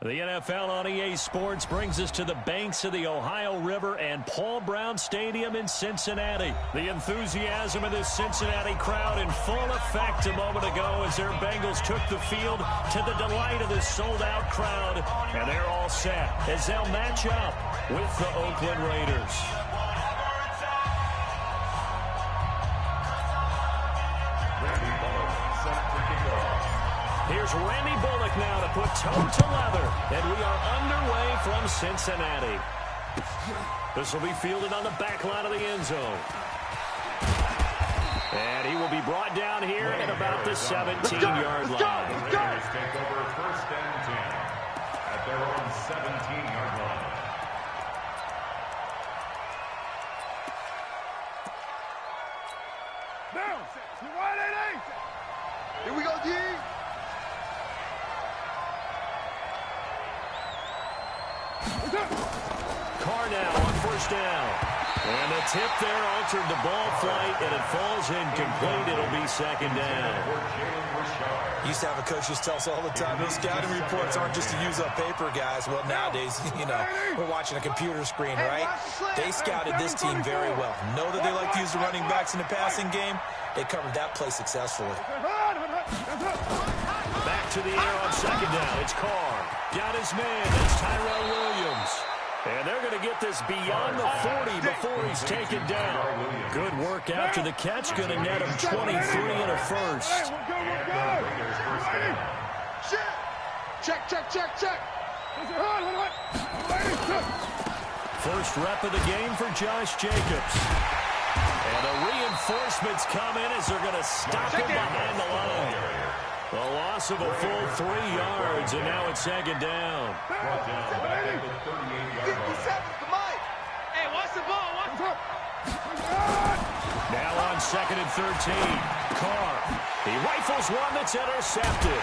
The NFL on EA Sports brings us to the banks of the Ohio River and Paul Brown Stadium in Cincinnati. The enthusiasm of this Cincinnati crowd in full effect a moment ago as their Bengals took the field to the delight of this sold-out crowd. And they're all set as they'll match up with the Oakland Raiders. Here's Randy Bullock now to put toe to leather, and we are underway from Cincinnati. This will be fielded on the back line of the end zone. And he will be brought down here at about the 17-yard line. Raiders take over first and 10 at their own 17-yard line. Down. Here we go, D. Carr now on first down. And the tip there altered the ball flight, and it falls incomplete. It'll be second down. Used to have a coach just tell us all the time, those scouting reports aren't just to use up paper, guys. Well, nowadays, we're watching a computer screen, right? They scouted this team very well. Know that they like to use the running backs in the passing game. They covered that play successfully. Back to the air on second down. It's Carr. Got his man. That's Tyrell Williams. And they're going to get this beyond the 40 before he's taken down. Good work after the catch. Going to net him 23 and a first. Check. First rep of the game for Josh Jacobs. And the reinforcements come in as they're going to stop him behind the line. A loss of a full 3 yards, and now it's second down. Brought down back at the 38-yard line. Hey, watch the ball. Now on second and 13. Carr. He rifles one that's intercepted.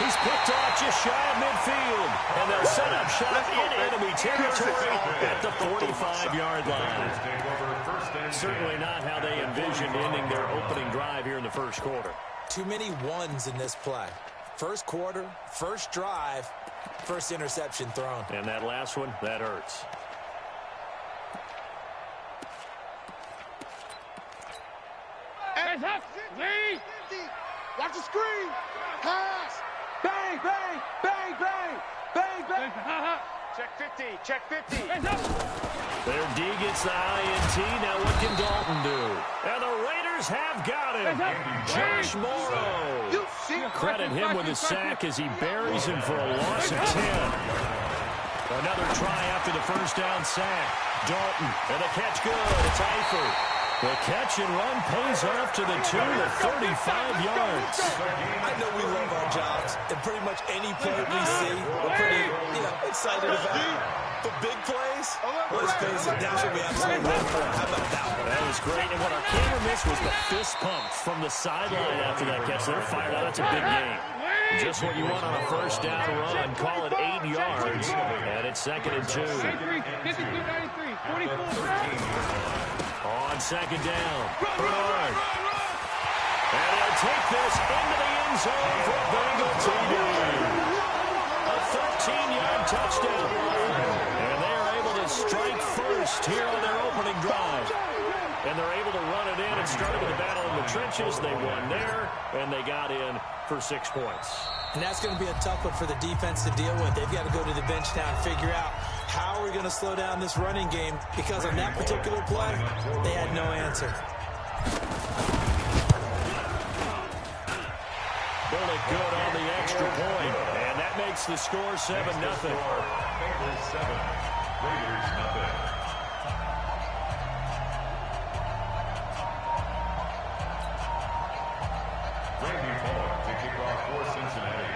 He's picked off just shy of midfield. And they'll set up shot in enemy territory at the 45-yard line. Certainly not how they envisioned ending their opening drive here in the first quarter. Too many ones in this play. First quarter, first drive, first interception thrown. And that last one, that hurts. Hands up. Lee. Watch the screen. Pass. Bang. Check 50. Hands up. Their D gets the INT. Now what can Dalton do? And the Raiders have got him. Josh Morrow. Credit him with a sack as he buries him for a loss of 10. Another try after the first down sack. Dalton. And the catch good. It's Eifert. The catch and run pays off to the tune of 35 yards. I know we love our jobs, and pretty much any play we see, we're pretty, excited about. But big plays, let's face it, that's what we absolutely live for. How about that one? That was great, and what our camera missed was the fist pump from the sideline after that catch. They're fired out. That's a big game. Just what you want on a first down run. Call it 8 yards, and it's second and 2. 52-93, 44. On second down, Bernard. And they'll take this into the end zone for a Bengal TD. A 13-yard touchdown. And they are able to strike first here on their opening drive. And they're able to run it in and start with a battle in the trenches. They won there, and they got in for 6 points. And that's going to be a tough one for the defense to deal with. They've got to go to the bench now and figure out how are we going to slow down this running game, because on that particular play, they had no answer. Bullock good on the extra point, and that makes the score 7-0. Bengals 7, Raiders nothing. Randy Bullock to kick off for Cincinnati.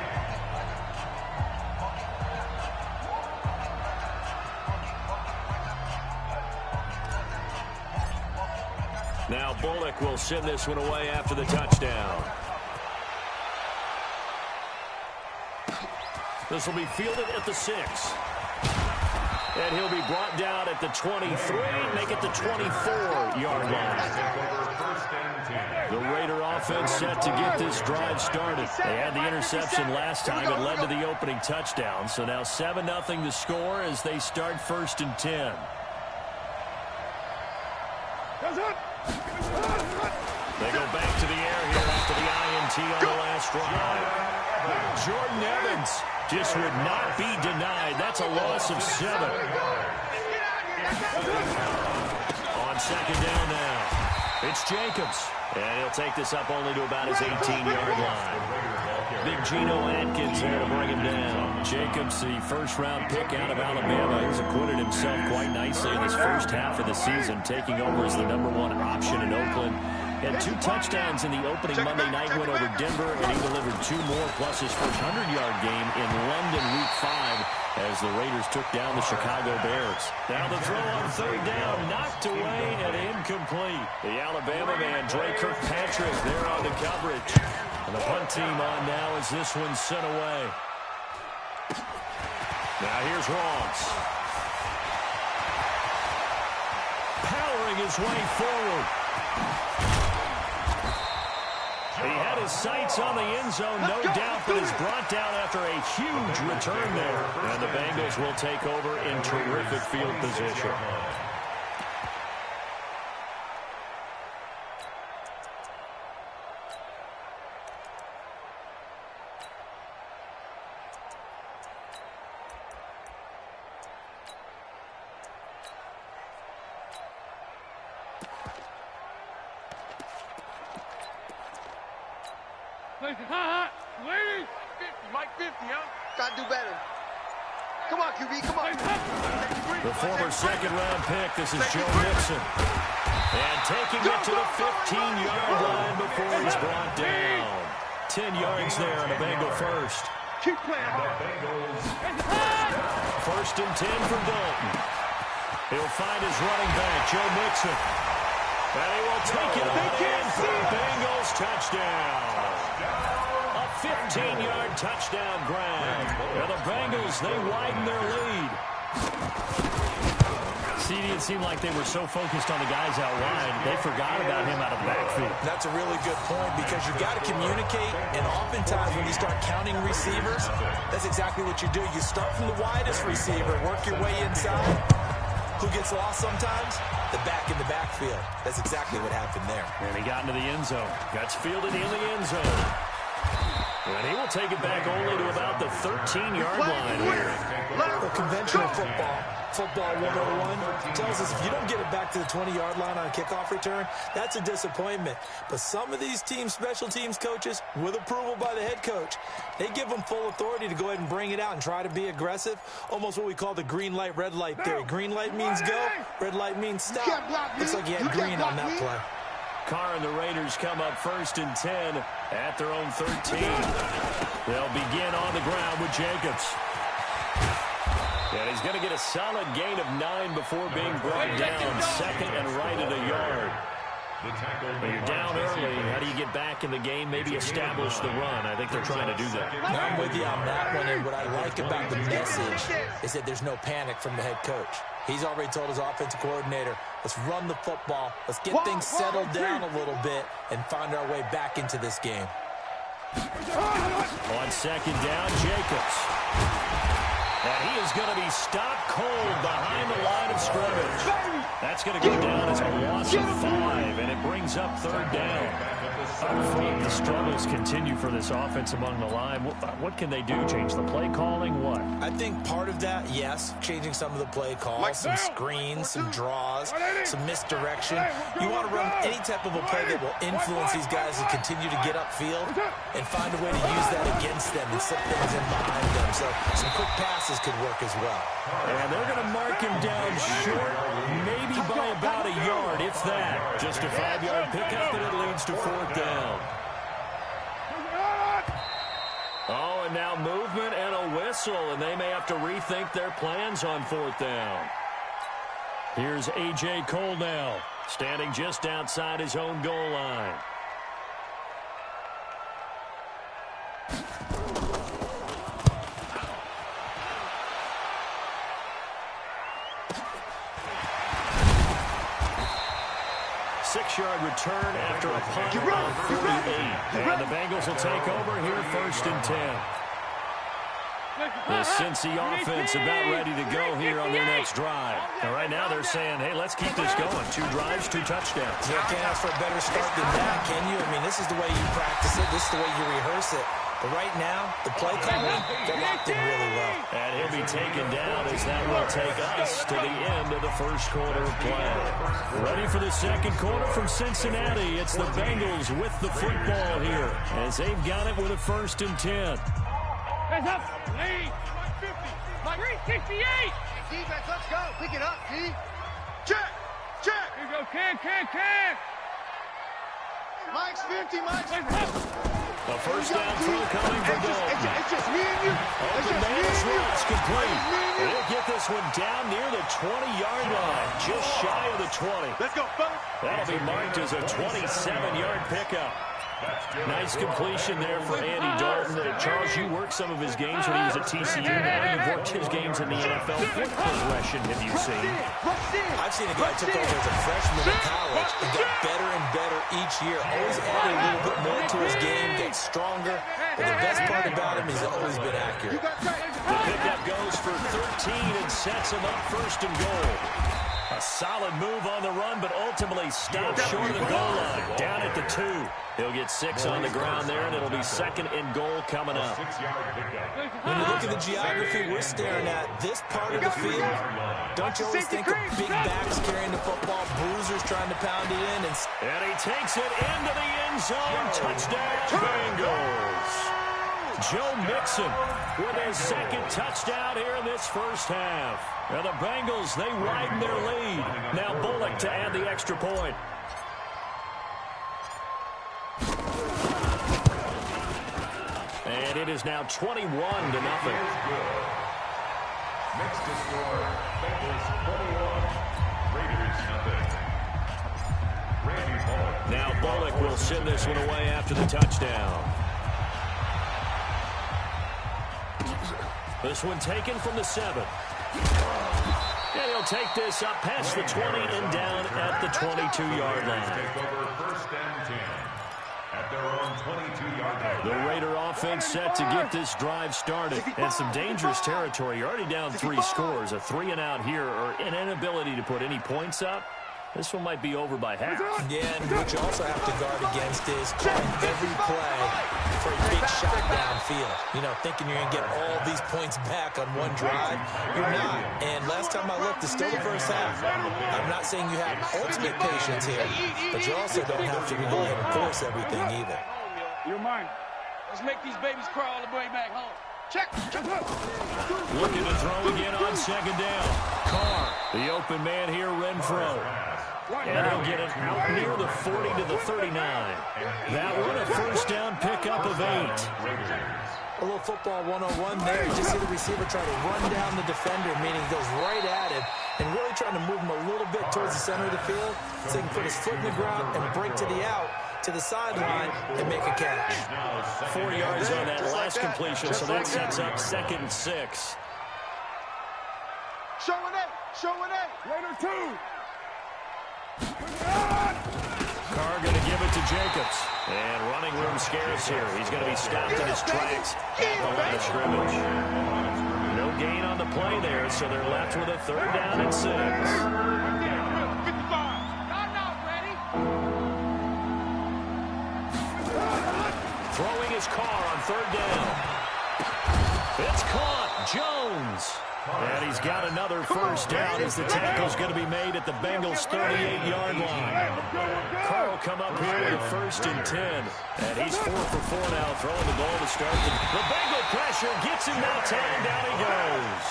Now Bullock will send this one away after the touchdown. This will be fielded at the 6. And he'll be brought down at the 23, make it the 24-yard line. Take over first and 10 The Raider offense set to get this drive started. They had the interception last time. It led to the opening touchdown. So now 7-0 the score as they start 1st and 10. They go back to the air here after the INT on the last drive. Jordan Evans just would not be denied. That's a loss of 7. On 2nd down now, it's Jacobs. And he'll take this up only to about his 18-yard line. Big Geno Atkins there to bring him down. Jacobs, the first-round pick out of Alabama, has acquitted himself quite nicely in this first half of the season, taking over as the #1 option in Oakland. He had 2 touchdowns in the opening Monday night win over Denver, and he delivered 2 more plus his first 100-yard game in London Week 5 as the Raiders took down the Chicago Bears. Now the throw on 3rd down, knocked away and incomplete. The Alabama man, Dre Kirkpatrick, there on the coverage. And the punt team on now as this one's sent away. Now here's Ross. Powering his way forward. He had his sights on the end zone, no doubt, but is brought down after a huge return there. And the Bengals will take over in terrific field position. Mike 50, huh? Gotta do better. Come on, QB, come on. The former 2nd-round pick, this is Joe Mixon. And taking it to the 15-yard line before he's brought down. 10 yards there on a Bengal first. Keep playing hard. 1st and 10 for Dalton. He'll find his running back, Joe Mixon. And he will take it away for the Bengals touchdown. A 15-yard touchdown grab. And the Bengals, they widen their lead. CD, it seemed like they were so focused on the guys out wide, they forgot about him out of the backfield. That's a really good point because you've got to communicate, and oftentimes when you start counting receivers, that's exactly what you do. You start from the widest receiver, work your way inside. Who gets lost sometimes? The back in the backfield. That's exactly what happened there. And he got into the end zone. Gets fielded in the end zone. And he will take it back only to about the 13-yard line here. The conventional football 101 tells us if you don't get it back to the 20-yard line on a kickoff return, that's a disappointment. But some of these teams, special teams coaches, with approval by the head coach, they give them full authority to go ahead and bring it out and try to be aggressive. Almost what we call the green light, red light theory. Green light means go, red light means stop. Looks like he had green on that play. Carr and the Raiders come up 1st and 10 at their own 13. They'll begin on the ground with Jacobs. And he's going to get a solid gain of 9 before being brought down. 2nd and right at a yard. When you're down early, how do you get back in the game, maybe establish the run? I think they're trying to do that. I'm with you on that one, and what I like about the message is that there's no panic from the head coach. He's already told his offensive coordinator, let's run the football, let's get things settled down a little bit and find our way back into this game. On 2nd down, Jacobs. And he is going to be stopped cold behind the line of scrimmage. That's going to go down as a loss of 5, and it brings up 3rd down. Up front, the struggles continue for this offense among the line. What can they do? Change the play calling? What? I think part of that, yes, changing some of the play calls, some screens, some draws, some misdirection. You want to run any type of a play that will influence these guys to continue to get upfield and find a way to use that against them and slip things in behind them. So some quick passes could work as well. And they're going to mark him down short, maybe by about a yard, if that. Just a 5-yard pickup, and it leads to 4th down. Oh, and now movement and a whistle, and they may have to rethink their plans on 4th down. Here's A.J. Cole now, standing just outside his own goal line. 6-yard return after a punt on 48. And the Bengals will take over here 1st and 10. The Cincy offense about ready to go here on their next drive. And right now they're saying, hey, let's keep this going. 2 drives, 2 touchdowns. You can't ask for a better start than that, can you? I mean, this is the way you practice it. This is the way you rehearse it. But right now, the play calling, they're locked in really well. And he'll be taken down as that will take us to the end of the first quarter of play. Ready for the second quarter from Cincinnati. It's the Bengals with the football here as they've got it with a 1st and 10. Hands up. Lead. 150. 368. Defense, let's go. Pick it up, D. Check. Check. Here you go. Can. Mike's 50. Mike's 50. A first down throw coming from Dalton. It's just me and you. It's just me and you. It's complete. And he'll get this one down near the 20-yard line, just shy of the 20. Let's go, fellas. That'll be marked as a 27-yard pickup. Nice completion there for Andy Dalton. Charles, you worked some of his games when he was at TCU. Now you've worked his games in the NFL. What progression have you seen? I've seen a guy who took over as a freshman in college and got better and better each year. Always added a little bit more to his game, gets stronger. But the best part about him is he's always been accurate. The pickup goes for 13 and sets him up 1st and goal. A solid move on the run, but ultimately stopped short of the goal line. Down at the 2. He'll get 6 on the ground there, and it'll be 2nd and goal coming up. When you look at the geography we're staring at, this part of the field, don't you always think of big backs carrying the football, bruisers trying to pound it in? And he takes it into the end zone. Touchdown, Bengals. Joe Mixon with his 2nd touchdown here in this first half. Now the Bengals, they widen their lead. Now Bullock to add the extra point. And it is now 21-0. Next to score, Bengals 21, Raiders 0. Randy Bullock. Now Bullock will send this one away after the touchdown. This one taken from the 7. And he'll take this up past the 20 and down at the 22-yard line. Take over 1st and 10 at their own 22-yard line. The Raider offense set to get this drive started. And some dangerous territory. You're already down 3 scores. A 3-and-out here or an inability to put any points up. This one might be over by half. Yeah, and what you also have to guard against is calling every play for a big shot downfield. You know, thinking you're going to get all these points back on one drive. You're not. And last time I looked, it's still the first half. I'm not saying you have ultimate patience here, but you also don't have to go ahead and force everything either. You're mine. Let's make these babies cry all the way back home. Check. Looking to throw again on 2nd down. Carr, the open man here, Renfro. And he'll get it out near the 40 to the 39. That one, a first down pickup of 8. A little football 101 there. You just see the receiver try to run down the defender, meaning he goes right at him, and really trying to move him a little bit towards the center of the field so he can put his foot in the ground and break to the out, to the sideline, and make a catch. 4 yards on that last completion, so that sets up 2nd and 6. Showing it. Raider 2. Carr going to give it to Jacobs. And running room scarce here. He's going to be stopped in his tracks at the line of scrimmage. No gain on the play there, so they're left with a 3rd down and 6. 55. Not out, ready. Throwing his Carr on 3rd down. It's caught. Jones. And he's got another first down as the tackle's going to be made at the Bengals' 38-yard line. Carr will come up here with a 1st and 10. And he's 4 for 4 now, throwing the ball to start. The Bengal pressure gets him now 10, and down he goes.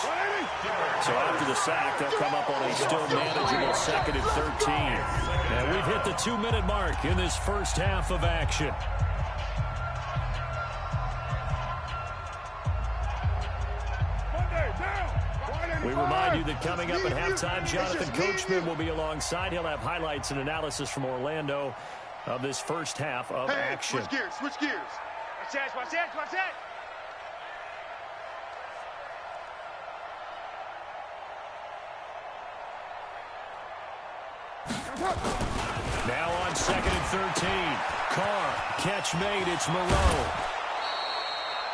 So after the sack, they'll come up on a still manageable 2nd and 13. And we've hit the 2-minute mark in this first half of action. We remind you that coming up at halftime, Jonathan Coachman will be alongside. He'll have highlights and analysis from Orlando of this first half of action. Switch gears. Watch that. Now on 2nd and 13. Carr, catch made. It's Moreau.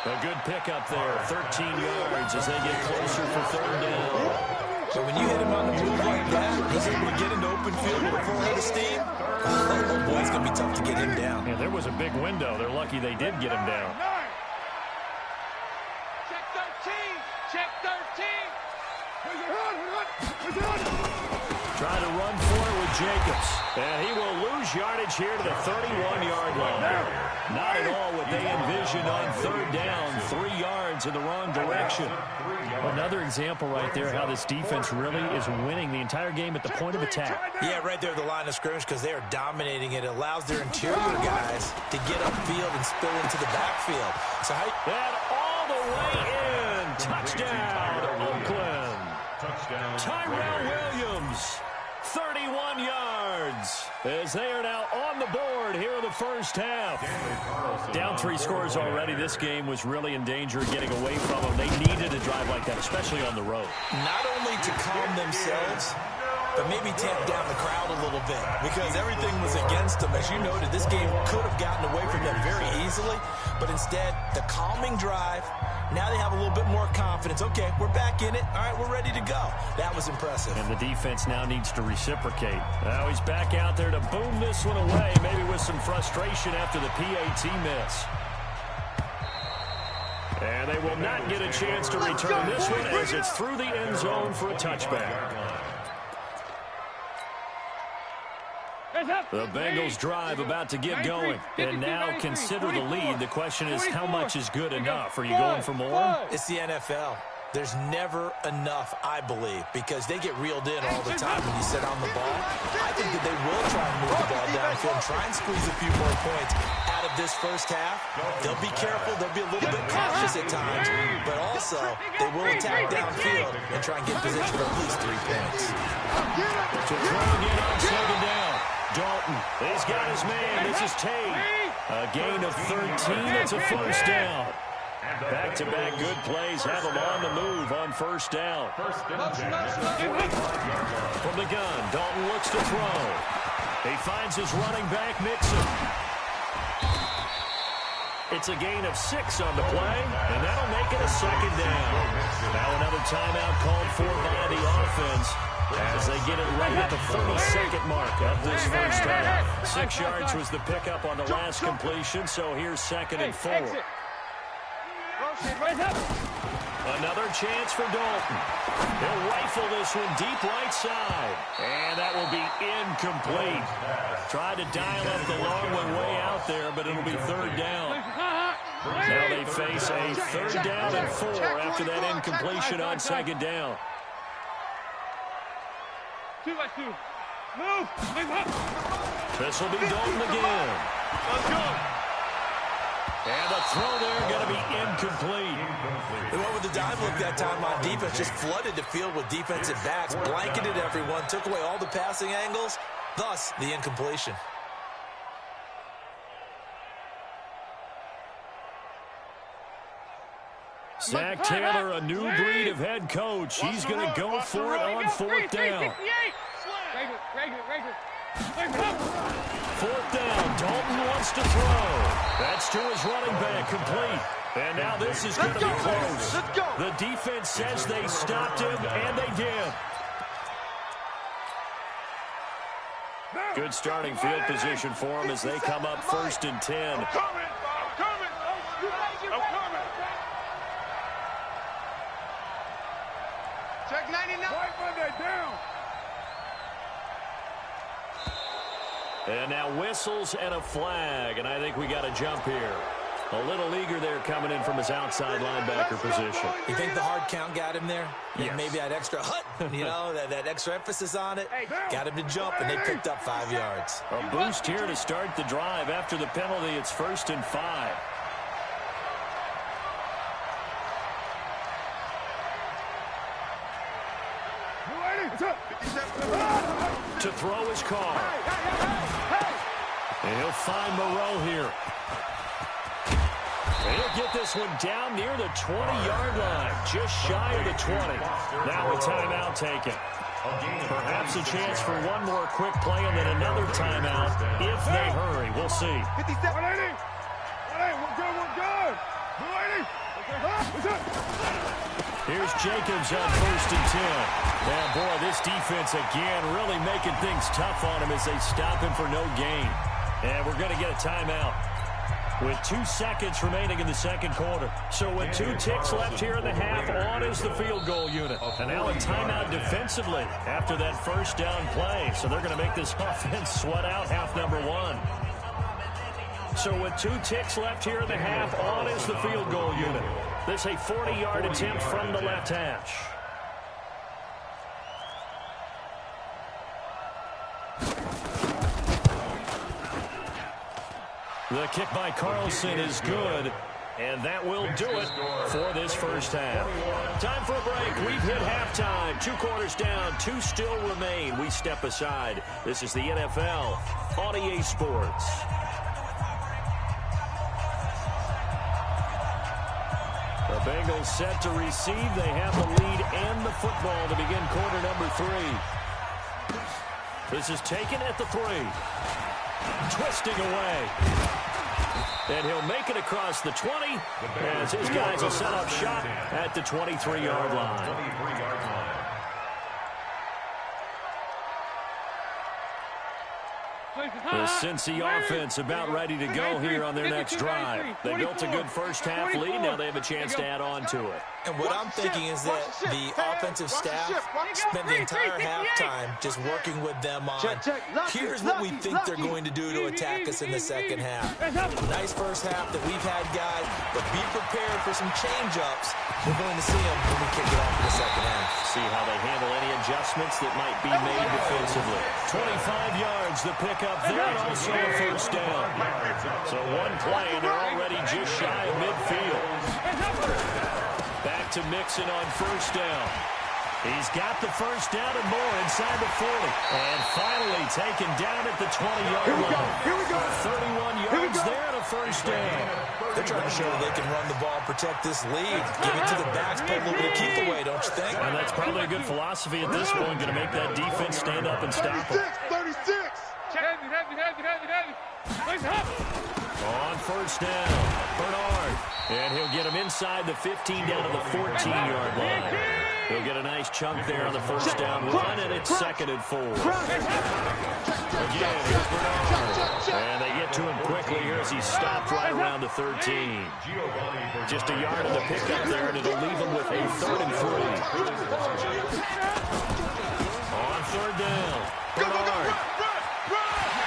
A good pickup there. 13 yards as they get closer for 3rd down. So when you hit him on the move like that, he's able to get into open field with a full head of steam. Oh, boy, it's going to be tough to get him down. Yeah, there was a big window. They're lucky they did get him down. Check 13. Check 13. Trying to run for it with Jacobs. And he will lose yardage here to the 31-yard line. Not at all what they envisioned on 3rd down. 3 yards in the wrong direction. Another example right there how this defense really is winning the entire game at the point of attack. Yeah, right there at the line of scrimmage because they are dominating it. It allows their interior guys to get upfield and spill into the backfield. So that all the way in. Touchdown, Oakland. Tyrell Williams, 31 yards, as they are now on the board here in the first half. Down 3 scores already. This game was really in danger of getting away from them. They needed a drive like that, especially on the road. Not only to calm themselves, but maybe tamp down the crowd a little bit because everything was against them. As you noted, this game could have gotten away from them very easily, but instead, the calming drive, now they have a little bit more confidence. Okay, we're back in it. All right, we're ready to go. That was impressive. And the defense now needs to reciprocate. Now he's back out there to boom this one away, maybe with some frustration after the PAT miss. And they will not get a chance to return this one as it's through the end zone for a touchback. The Bengals drive about to get going. And now consider the lead. The question is, how much is good enough? Are you going for more? It's the NFL. There's never enough, I believe, because they get reeled in all the time when you sit on the ball. I think that they will try and move the ball downfield and try and squeeze a few more points out of this first half. They'll be careful. They'll be a little bit cautious at times, but also they will attack downfield and try and get position for at least 3 points. To throw again on 2nd down. Dalton, he's got his man. This is Tate. A gain of 13. It's a first down. Back-to-back good plays have him on the move on 1st down. From the gun, Dalton looks to throw. He finds his running back, Mixon. It's a gain of 6 on the play, and that'll make it a 2nd down. Now another timeout called for by the offense as they get it right at the 32nd mark of this first half. 6 yards was the pickup on the last completion, so here's 2nd and 4. Another chance for Dalton. He'll rifle this one deep right side. And that will be incomplete. Tried to dial up the long one way out there, but it'll be 3rd down. Now they face a 3rd down and 4 after that incompletion on 2nd down. 2-by-2. Move. This will be Dalton again. Let's go. And the throw there going to be incomplete. They went with the dive look that time on defense, just flooded the field with defensive backs, blanketed everyone, took away all the passing angles, thus the incompletion. Zach Taylor, a new breed of head coach. He's going to go for it on 4th down. 4th down, Dalton wants to throw. That's to his running back, complete. And now this is going to be close. The defense says they stopped him, and they did. Good starting field position for him as they come up 1st and 10. I'm coming. Check 99. Down. And now whistles and a flag, and I think we got a jump here. A little eager there coming in from his outside linebacker position. You think the hard count got him there? Yes. Maybe that extra hut, that extra emphasis on it. Got him to jump, and they picked up 5 yards. A boost here to start the drive. After the penalty, it's 1st and 5. To throw his Carr. And he'll find Moreau here. And he'll get this one down near the 20-yard line, just shy of the 20. Now a timeout taken. Perhaps a chance for one more quick play and then another timeout if they hurry. We'll see. 57. Here's Jacobs on 1st and 10. Yeah, boy, this defense again really making things tough on him as they stop him for no gain. And we're going to get a timeout with 2 seconds remaining in the second quarter. So with 2 ticks left here in the half, on is the field goal unit. And now a timeout defensively after that first down play. So they're going to make this offense sweat out half number 1. So with 2 ticks left here in the half, on is the field goal unit. This a 40-yard attempt from the left hash. The kick by Carlson is good, and that will do it for this first half. Time for a break. We've hit halftime. 2 quarters down, 2 still remain. We step aside. This is the NFL on EA Sports. The Bengals set to receive. They have the lead and the football to begin quarter number 3. This is taken at the 3. Twisting away. And he'll make it across the 20 as his guys will set up shop at the 23-yard line. The Cincy offense about ready to go here on their next drive. They built a good first half lead. Now they have a chance to add on to it. And what I'm thinking is that the offensive staff spent the entire halftime just working with them on, here's what we think they're going to do to attack us in the second half. Nice first half that we've had, guys, but be prepared for some change-ups. We're going to see them when we kick it off in the second half. See how they handle any adjustments that might be made defensively. 25 yards, the pickup there, and also a first down. So one play, and they're already just shy of midfield. Back to Mixon on first down. He's got the first down and more inside the 40. And finally taken down at the 20-yard line. Here we go. 31 yards there and a first down. They're trying to show they can run the ball, protect this lead. Give it to the backs, put a little bit of keep away, don't you think? And that's probably a good philosophy at this point, going to make that defense stand up and stop them. 36. On first down, Bernard. And he'll get him inside the 15 down to the 14-yard line. He'll get a nice chunk there on the first down run, and it's 2nd and 4. Again, here's Bernard. And they get to him quickly here as he's stopped right around the 13. Just a yard of the pickup there, and it'll leave him with a 3rd and 3. On 3rd down, Bernard.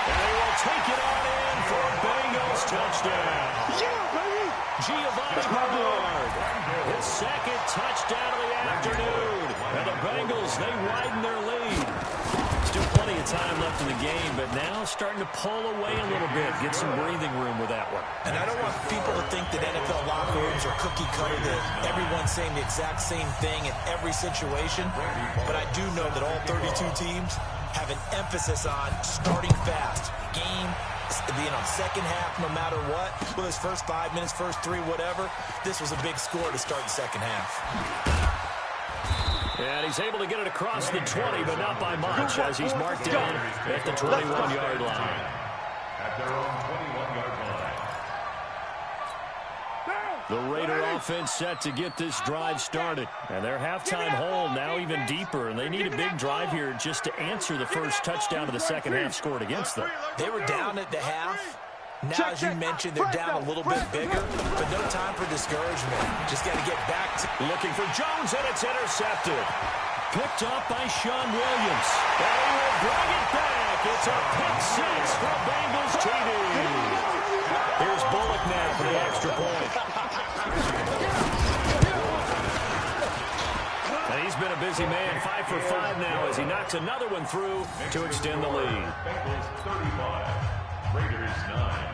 And he will take it on in for a Bengals touchdown. Giovanni Bernard, his 2nd touchdown of the afternoon. And the Bengals, they widen their lead. Still plenty of time left in the game, but now starting to pull away a little bit, get some breathing room with that one. And I don't want people to think that NFL locker rooms are cookie cutter, that everyone's saying the exact same thing in every situation. But I do know that all 32 teams have an emphasis on starting fast. Game, second half, no matter what. Well, his first 5 minutes, first 3, whatever. This was a big score to start the second half. And he's able to get it across the 20, but not by much, as he's marked down at the 21-yard line. At their own 21-yard line. The Raider offense set to get this drive started. And their halftime hole now even deeper, and they need a big drive here just to answer the first touchdown of the second half scored against them. They were down at the half. Now, as you mentioned, they're down a little bit bigger, but no time for discouragement. Just got to get back to... Looking for Jones, and it's intercepted. Picked up by Sean Williams. And he will bring it back. It's a pick 6 for Bengals TD. Here's Bullock now for the extra point. And he's been a busy man, 5 for 5 now as he knocks another one through to extend the lead. Bengals 35, Raiders 9.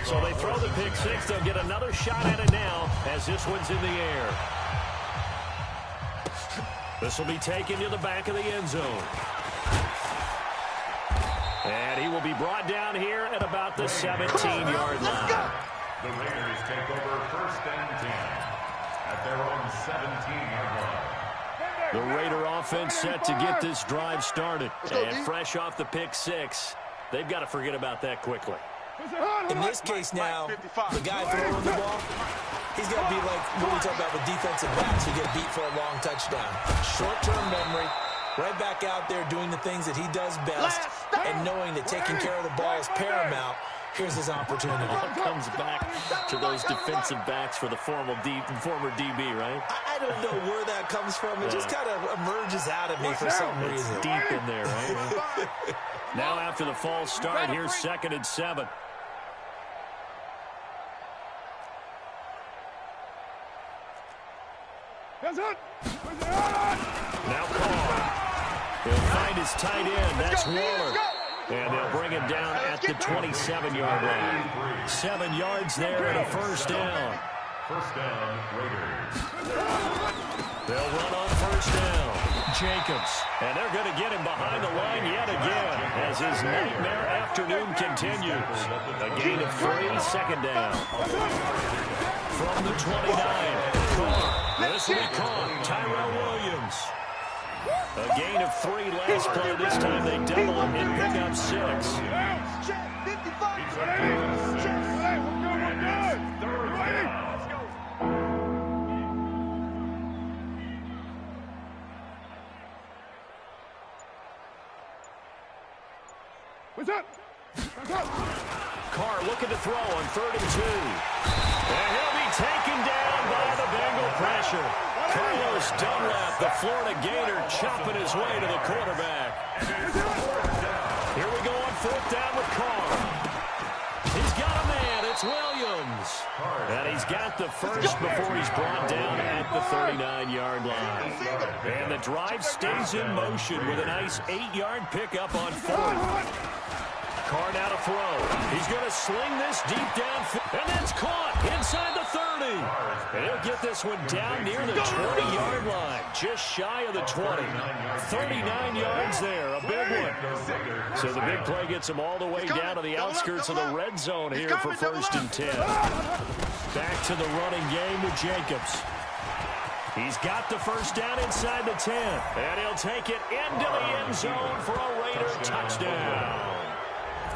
So they throw the pick 6. They'll get another shot at it now as this one's in the air. This will be taken to the back of the end zone. And he will be brought down here at about the 17-yard line. The Raiders take over 1st and 10 at their own 17-yard line. The Raider offense set to get this drive started. And fresh off the pick six, they've got to forget about that quickly. In this case now, the guy throwing the ball, he's got to be like what we talk about with defensive backs who get beat for a long touchdown. Short-term memory, right back out there doing the things that he does best, and knowing that taking care of the ball is paramount. Here's his opportunity. It comes back to those defensive backs for the former DB, right? I don't know where that comes from. It just kind of emerges out of me for some reason. It's deep in there, right? Now after the false start, here's 2nd and 7. Now Carr. He'll find his tight end. That's Waller. And they'll bring him down at the 27-yard line. 7 yards there and a 1st down. 1st down, Raiders. They'll run on 1st down. Jacobs. And they're going to get him behind the line yet again as his nightmare afternoon continues. A gain of 3, 2nd down. From the 29, Carr. This will be caught. Tyrell Williams. A gain of 3 last play. This time they double it and pick up 6. What's up? Carr looking to throw on 3rd and 2. And he'll be taken down by the Bengal pressure. Carlos Dunlap, the Florida Gator, chopping his way to the quarterback. Here we go on 4th down with Carr. He's got a man. It's Williams. And he's got the first before he's brought down at the 39-yard line. And the drive stays in motion with a nice 8-yard pickup on 4th. Carr now to throw. He's going to sling this deep downfield. And that's caught inside the 30. And he'll get this one down near the 20-yard line. Just shy of the 20. 39 yards there. A big one. So the big play gets him all the way down to the outskirts of the red zone here for 1st and 10. Back to the running game with Jacobs. He's got the 1st down inside the 10. And he'll take it into the end zone for a Raider touchdown.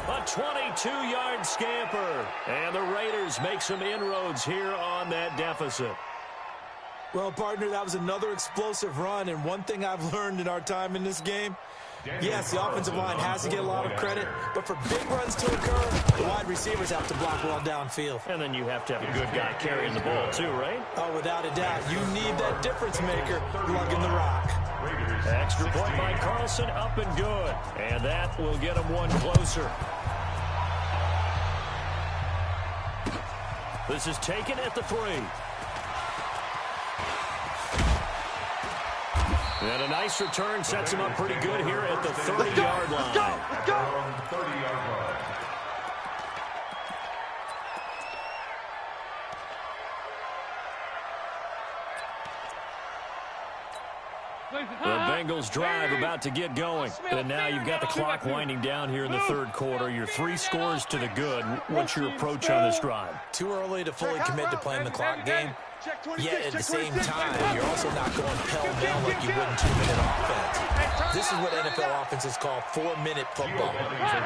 A 22-yard scamper. And the Raiders make some inroads here on that deficit. Well, partner, that was another explosive run. And one thing I've learned in our time in this game, yes, the offensive line has to get a lot of credit, but for big runs to occur, the wide receivers have to block well downfield. And then you have to have a good guy carrying the ball too, right? Oh, without a doubt. You need that difference maker lugging the rock. Extra point by Carlson, up and good. And that will get him one closer. This is taken at the 3. And a nice return sets him up pretty good here at the 30-yard line. Let's go! 30-yard line. The Bengals drive about to get going. And now you've got the clock winding down here in the 3rd quarter. You're 3 scores to the good. What's your approach on this drive? Too early to fully commit to playing the clock game. Yet at the same time, you're also not going pell-mell like you would in 2-minute offense. This is what NFL offenses call 4-minute football.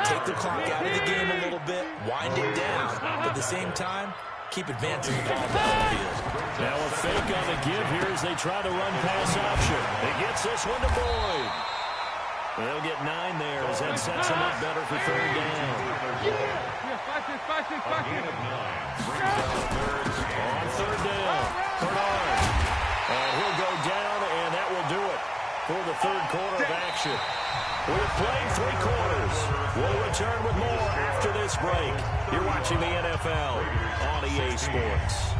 Take the clock out of the game a little bit, wind it down, but at the same time, keep advancing the ball down the field. Now a fake on the give here as they try to run pass option. He gets this one to Boyd. They'll get 9 there as that sets him up better for 3rd down. On 3rd down, Bernard. And he'll go down, and that will do it for the 3rd quarter of action. We've played 3 quarters. We'll return with more after this break. You're watching the NFL on EA Sports.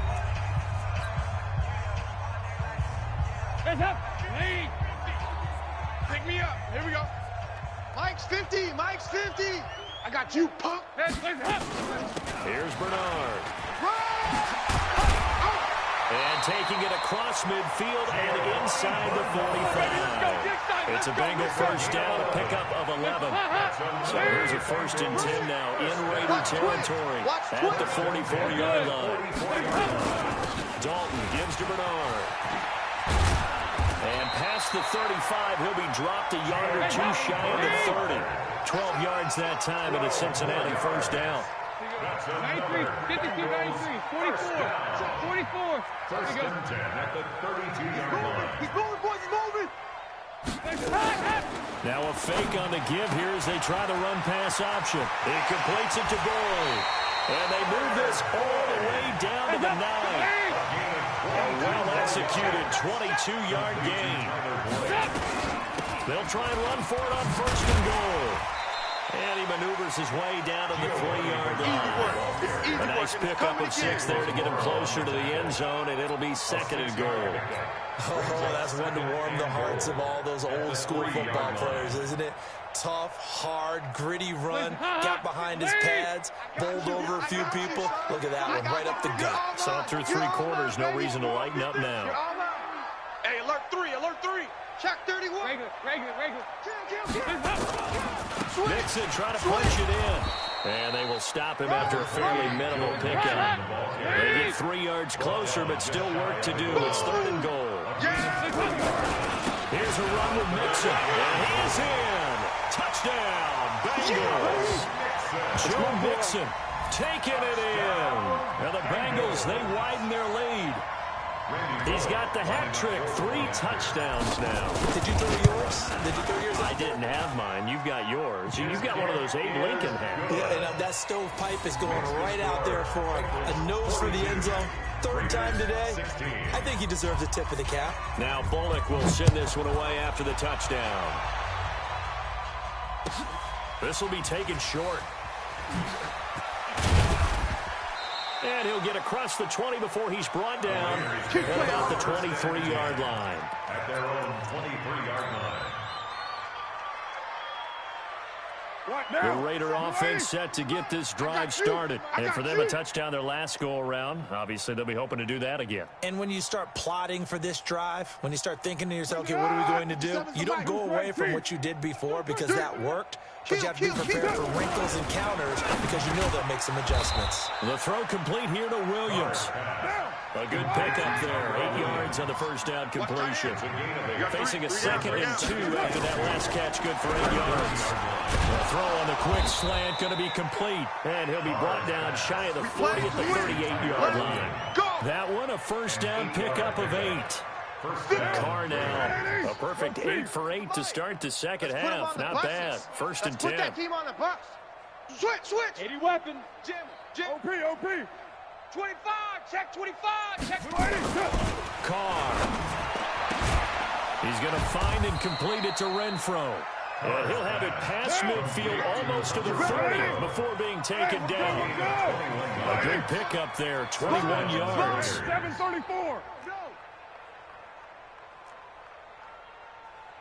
Hands up. Lead. Pick me up. Here we go. Mike's 50. Mike's 50. I got you, punk. Here's Bernard. And taking it across midfield and inside the 45. It's a Bengal first down, a pickup of 11. So here's a 1st and 10 now in Raider territory at the 44-yard line. Dalton gives to Bernard. And past the 35, he'll be dropped a yard or two shy of the 30. 12 yards that time, and a Cincinnati first down. 93, 52, 93, 44, 44. First and 10 at the 32-yard line. He's moving, boys, he's moving. Now a fake on the give here as they try the run-pass option. He completes it to Boyd. And they move this all the way down to the 9. A well-executed 22-yard gain. They'll try and run for it on 1st and goal. And he maneuvers his way down to the 3-yard line. A nice pickup of 6 there to get him closer to the end zone, and it'll be 2nd and goal. Oh, that's one to warm the hearts of all those old-school football players, isn't it? Tough, hard, gritty run, got behind his pads, bowled over a few people. Look at that one, right up the gut. Saw it through 3 quarters, no reason to lighten up now. Hey, alert 3, alert 3. Check 31. Regular. Nixon trying to punch it in. And they will stop him after a fairly minimal pickup. They get 3 yards closer, but still work to do. It's 3rd and goal. Here's a run with Mixon. And he is in. Touchdown, Bengals. Joe Mixon taking it in. Now the Bengals, they widen their lead. He's got the hat trick. 3 touchdowns now. Did you throw yours? I didn't have mine. You've got yours. You've got one of those Abe Lincoln hats. Yeah, and that stovepipe is going right out there for a nose for the end zone. 3rd time today. I think he deserves a tip of the cap. Now Bullock will send this one away after the touchdown. This will be taken short. And he'll get across the 20 before he's brought down at about the 23-yard line. At their own 23-yard line. The Raider offense set to get this drive started. And for them, a touchdown their last go-around. Obviously, they'll be hoping to do that again. And when you start plotting for this drive, when you start thinking to yourself, okay, what are we going to do? You don't go away from what you did before because that worked. But you have to be prepared for wrinkles and counters because you know they'll make some adjustments. The throw complete here to Williams. A good pickup there. 8 yards on the first down completion. Facing a 2nd and 2 after that last catch, good for 8 yards. The throw on the quick slant going to be complete. And he'll be brought down shy of the 40 at the 38-yard line. That one, a first down pickup of 8. Carr now, a perfect 8 for 8 to start the second half. Not bad. 1st and 10. Put that team on the bus. Switch. 80 weapon. Jim. OP. 25, check 25, check 20. Carr. He's going to find and complete it to Renfro. And he'll have it past midfield almost to the 30 before being taken down. A good pickup there, 21 yards. 734.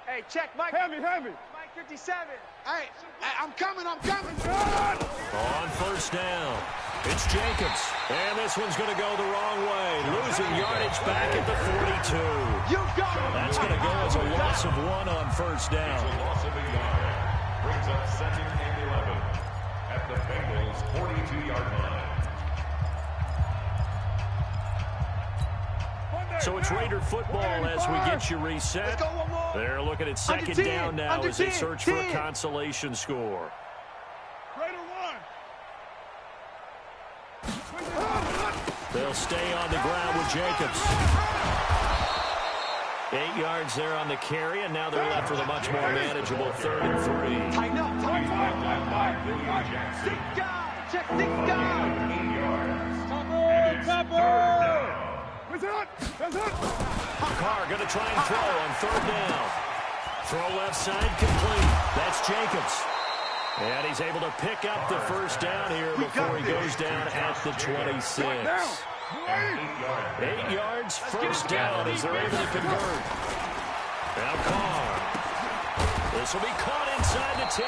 Hey, check, Mike. Heavy. Mike 57. Hey, I'm coming. On first down, it's Jacobs. And this one's going to go the wrong way. Losing yardage back at the 42. That's going to go as a loss of 1 on first down. A loss of a yard. Brings up 2nd and 11 at the Bengals' 42-yard line. So it's Raider football as we get you reset. They're looking at 2nd down now as they search for a consolation score. Raider 1. They'll stay on the ground with Jacobs. 8 yards there on the carry, and now they're left with a much more manageable 3rd and 3. Tighten up. Check 6 down. 8 yards. Carr going to try and throw on 3rd down. Throw left side complete. That's Jacobs. And he's able to pick up the first down here before he goes down at the 26. 8 yards, first down as they're able to convert. Now Carr. This will be caught inside the 10.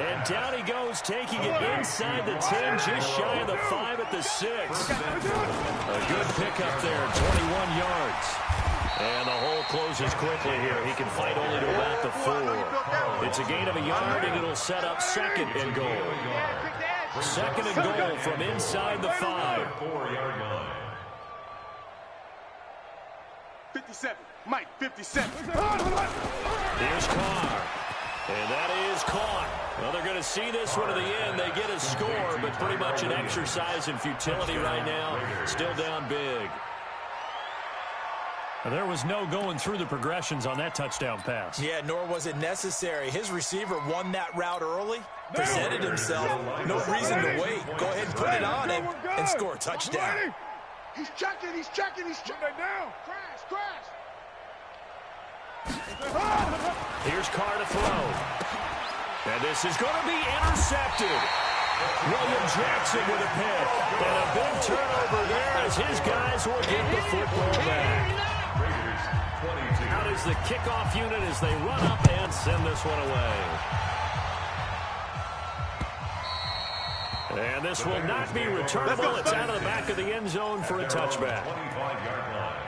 And down he goes, taking it inside the 10, just shy of the 5 at the 6. A good pickup there, 21 yards. And the hole closes quickly here. He can fight only to about the 4. It's a gain of a yard, and it'll set up second and goal. Second and goal from inside the 5. 4-yard line. 57. Mike, 57. Here's Carr. And that is caught. Well, they're going to see this one to the end. They get a score, but pretty much an exercise in futility right now. Still down big. There was no going through the progressions on that touchdown pass. Yeah, nor was it necessary. His receiver won that route early, presented himself. No reason to wait. Go ahead and put it on him and score a touchdown. He's checking, he's checking, he's checking. Down. Crash, crash. Here's Carr to throw. And this is going to be intercepted. William Jackson with a pick. And a big turnover there as his guys will get the football back. Out is the kickoff unit as they run up and send this one away. And this will not be returnable. It's out of the back of the end zone for a touchback. 25-yard line.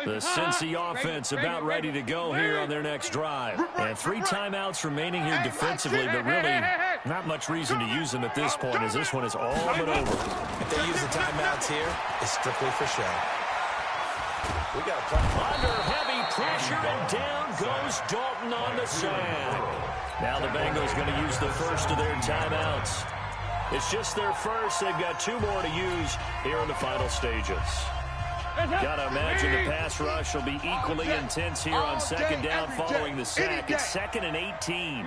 The Cincy offense about ready to go here on their next drive. And 3 timeouts remaining here defensively, but really not much reason to use them at this point as this one is all but over. If they use the timeouts here, it's strictly for show. We got a play. Under heavy pressure, and down goes Dalton on the sack. Now the Bengals going to use the first of their timeouts. It's just their first. They've got 2 more to use here in the final stages. Got to imagine the pass rush will be equally intense here on second down following the sack. It's 2nd and 18.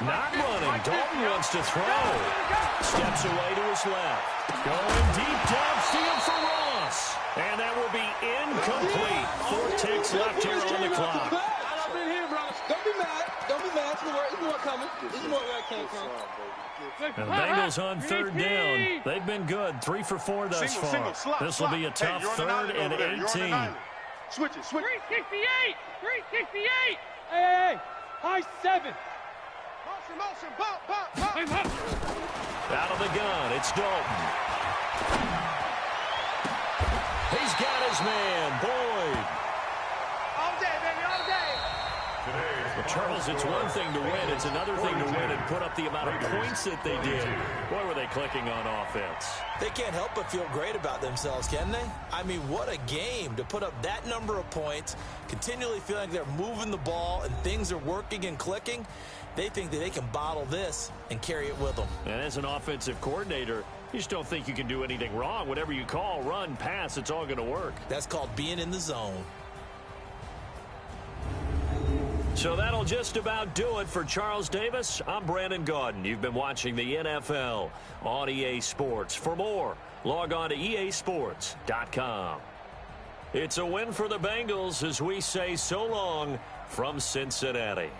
Not running. Dalton wants to throw. Steps away to his left. Going deep downfield for Ross. And that will be incomplete. 4 ticks left here on the clock. I've been here, brother. Don't be mad. Don't be mad. It's more coming. It's more where it came from. And the Bengals on 3rd down. They've been good. 3 for 4 thus far. This will be a tough 3rd and 18. Switch it, switch it. 368. 368. Hey. High 7. Motion, bump. Out of the gun, it's Dalton. He's got his man, Boyd. All day, baby, all day. Well, Charles, it's one thing to win. It's another thing to win and put up the amount of points that they did. Boy, were they clicking on offense. They can't help but feel great about themselves, can they? I mean, what a game to put up that number of points, continually feeling like they're moving the ball and things are working and clicking. They think that they can bottle this and carry it with them. And as an offensive coordinator, you just don't think you can do anything wrong. Whatever you call, run, pass, it's all going to work. That's called being in the zone. So that'll just about do it for Charles Davis. I'm Brandon Gaudin. You've been watching the NFL on EA Sports. For more, log on to easports.com. It's a win for the Bengals as we say so long from Cincinnati.